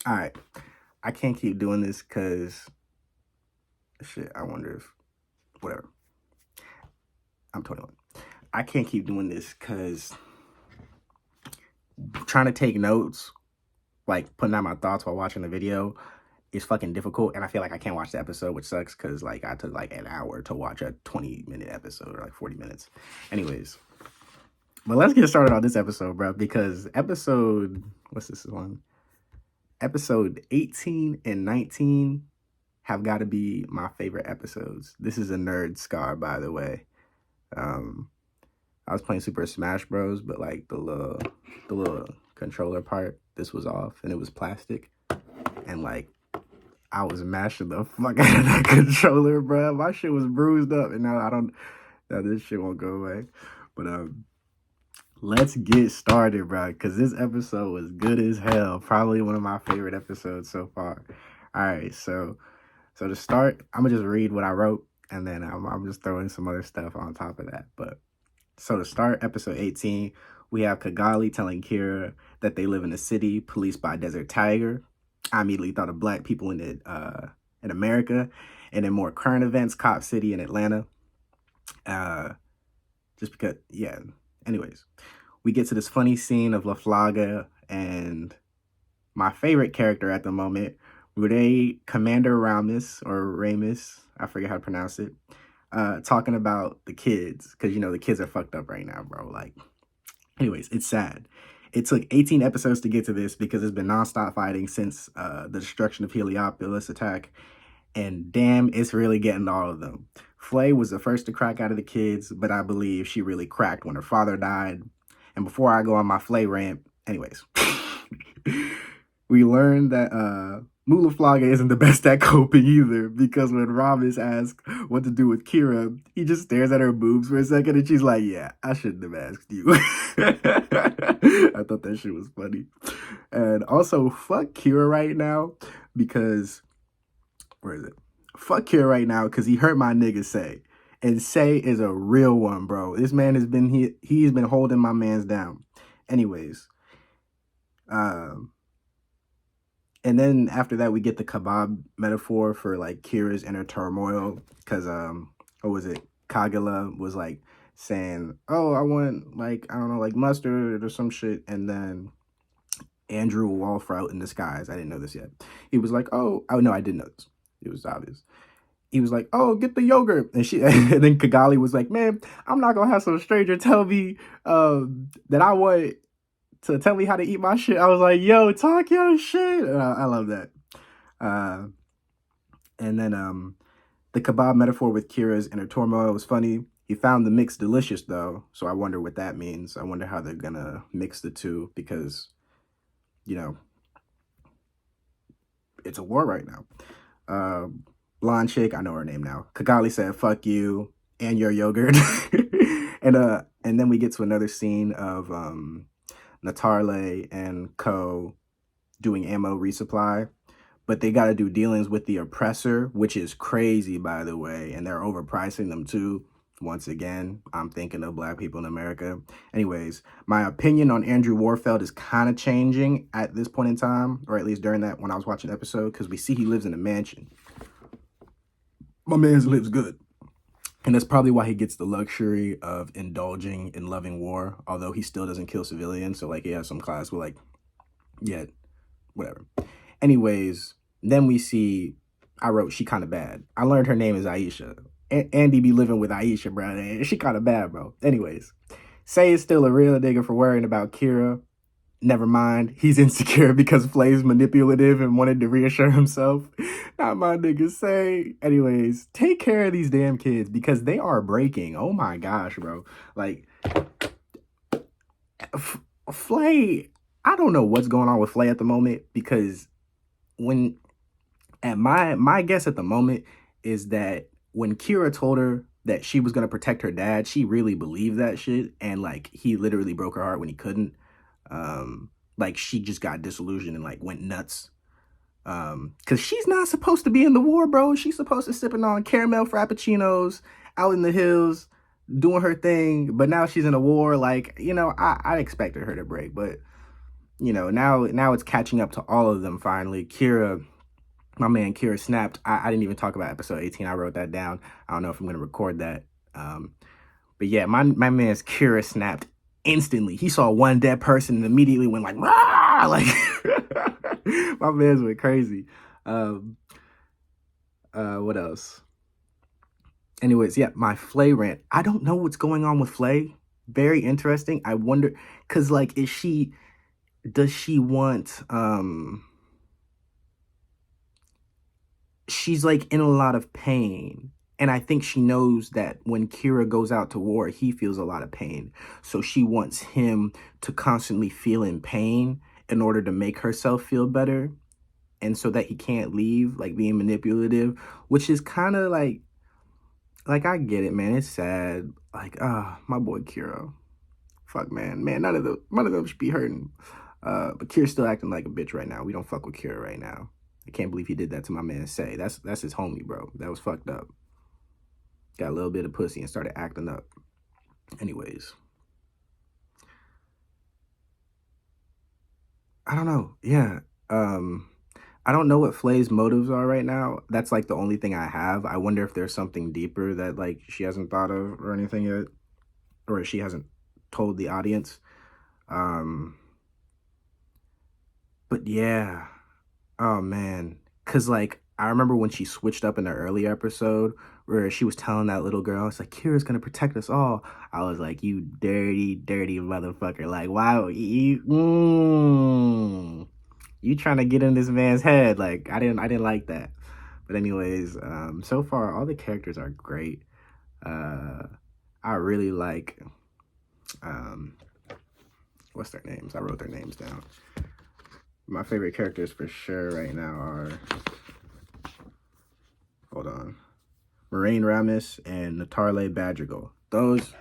All right. I can't keep doing this because shit. I wonder if whatever. I'm 21. I can't keep doing this because trying to take notes, like putting out my thoughts while watching the video, is fucking difficult. And I feel like I can't watch the episode, which sucks because like I took like an hour to watch a 20-minute episode or like 40 minutes. Anyways, but let's get started on this episode, bro, because what's this one? Episode 18 and 19 have got to be my favorite episodes. This is a nerd scar, by the way. I was playing Super Smash Bros, but like the little controller part, this was off and it was plastic, and like I was mashing the fuck out of that controller, bro. My shit was bruised up, and now this shit won't go away. But let's get started, bro, because this episode was good as hell. Probably one of my favorite episodes so far. All right, so to start, I'm gonna just read what I wrote, and then I'm just throwing some other stuff on top of that. But so to start episode 18, we have Kigali telling Kira that they live in a city policed by a desert tiger. I immediately thought of black people in America, and then more current events, Cop City in Atlanta. Just because, yeah. Anyways, we get to this funny scene of La Flaga and my favorite character at the moment, Commander Ramus, I forget how to pronounce it, talking about the kids, because, the kids are fucked up right now, bro. Like, anyways, it's sad. It took 18 episodes to get to this because it's been nonstop fighting since the destruction of Heliopolis attack, and damn, it's really getting all of them. Flay was the first to crack out of the kids, but I believe she really cracked when her father died. And before I go on my Flay rant, anyways, we learned that Mula Flaga isn't the best at coping either, because when Ramos asks what to do with Kira, he just stares at her boobs for a second and she's like, yeah, I shouldn't have asked you. I thought that shit was funny. And also, fuck Kira right now, because, where is it? Fuck Kira right now, because he hurt my nigga Say. And Say is a real one, bro. This man he's been holding my mans down. Anyways, and then after that, we get the kebab metaphor for like Kira's inner turmoil, because what was it? Kagula was like saying, "Oh, I want like I don't know, like mustard or some shit," and then Andrew Walfrout in disguise. I didn't know this yet. He was like, "Oh no, I didn't know this. It was obvious." He was like, "Oh, get the yogurt," and and then Kigali was like, "Man, I'm not gonna have some stranger tell me that I want to tell me how to eat my shit." I was like, "Yo, talk your shit." I love that. And then the kebab metaphor with Kira's inner turmoil was funny. He found the mix delicious though, so I wonder what that means. I wonder how they're gonna mix the two, because it's a war right now. Blonde chick, I know her name now. Kigali said, "Fuck you and your yogurt." And then we get to another scene of Natarle and Co doing ammo resupply, but they got to do dealings with the oppressor, which is crazy, by the way, and they're overpricing them too. Once again, I'm thinking of black people in America. Anyways, my opinion on Andrew Warfeld is kind of changing at this point in time, or at least during that when I was watching the episode, because we see he lives in a mansion. My man's lives good. And that's probably why he gets the luxury of indulging in loving war, although he still doesn't kill civilians. So, like, he has some class where, like, yeah, whatever. Anyways, then we see, I wrote, she kind of bad. I learned her name is Aisha. Andy be living with Aisha, bro. And she kind of bad, bro. Anyways, Say is still a real nigga for worrying about Kira. Never mind, he's insecure because Flay's manipulative and wanted to reassure himself. Not my nigga Say. Anyways, take care of these damn kids because they are breaking. Oh my gosh, bro. Like, Flay, I don't know what's going on with Flay at the moment, because my guess at the moment is that when Kira told her that she was going to protect her dad, she really believed that shit, and like he literally broke her heart when he couldn't. Like she just got disillusioned and like went nuts. Cause she's not supposed to be in the war, bro. She's supposed to sipping on caramel frappuccinos out in the hills, doing her thing. But now she's in a war. Like, I expected her to break, but now it's catching up to all of them finally. Kira, my man Kira snapped. I didn't even talk about episode 18. I wrote that down. I don't know if I'm going to record that. But yeah, my man's Kira snapped instantly. He saw one dead person and immediately went like, "Rah!" Like my man's went crazy. What else? Anyways, yeah, my Flay rant. I don't know what's going on with Flay. Very interesting. I wonder, cause like, does she want, she's like in a lot of pain. And I think she knows that when Kira goes out to war, he feels a lot of pain. So she wants him to constantly feel in pain in order to make herself feel better. And so that he can't leave, like being manipulative, which is kind of like I get it, man. It's sad. Like, my boy Kira. Fuck, man. None of them should be hurting. But Kira's still acting like a bitch right now. We don't fuck with Kira right now. I can't believe he did that to my man Say. That's his homie, bro. That was fucked up. Got a little bit of pussy and started acting up. Anyways. I don't know. Yeah. I don't know what Flay's motives are right now. That's like the only thing I have. I wonder if there's something deeper that like she hasn't thought of or anything yet. Or she hasn't told the audience. But yeah. Oh man. Cause like I remember when she switched up in the early episode where she was telling that little girl, it's like, Kira's gonna protect us all. I was like, you dirty, dirty motherfucker. Like, wow, you trying to get in this man's head. Like, I didn't like that. But anyways, so far all the characters are great. I really like what's their names? I wrote their names down. My favorite characters for sure right now are, hold on, Moraine Ramis and Natarle Badrigal. Those,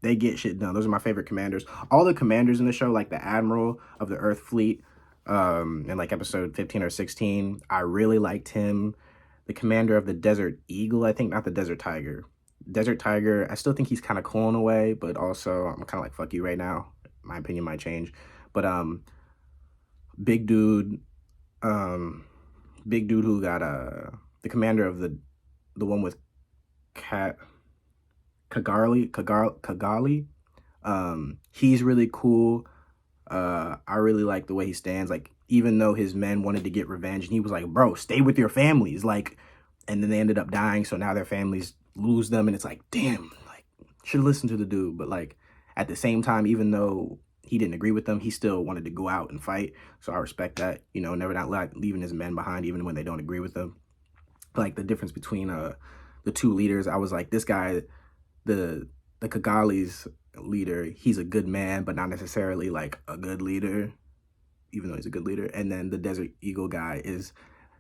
they get shit done. Those are my favorite commanders. All the commanders in the show, like the Admiral of the Earth Fleet, in like episode 15 or 16, I really liked him. The commander of the Desert Eagle, I think, not the Desert Tiger. Desert Tiger, I still think he's kind of cool in a way, but also I'm kind of like, fuck you right now. My opinion might change. But big dude who got the commander of the one with Kagali. He's really cool. I really like the way he stands. Like, even though his men wanted to get revenge, and he was like, bro, stay with your families. Like, and then they ended up dying, so now their families lose them, and it's like, damn, like, should have listened to the dude. But like, at the same time, even though he didn't agree with them, he still wanted to go out and fight. So I respect that, never not leaving his men behind, even when they don't agree with them. Like, the difference between the two leaders, I was like, this guy, the Kigali's leader, he's a good man, but not necessarily like a good leader, even though he's a good leader. And then the Desert Eagle guy is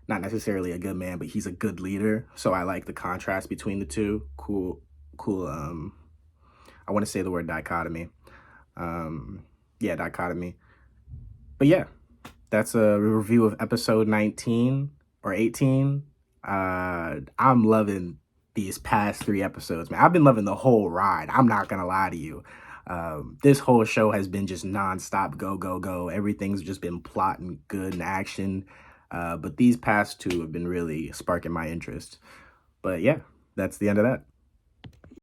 not necessarily a good man, but he's a good leader. So I like the contrast between the two. Cool. I want to say the word dichotomy. Yeah, dichotomy. But yeah, that's a review of episode 19 or 18. I'm loving these past 3 episodes, man. I've been loving the whole ride. I'm not gonna lie to you. This whole show has been just nonstop go, go, go. Everything's just been plotting good and action. But these past 2 have been really sparking my interest. But yeah, that's the end of that.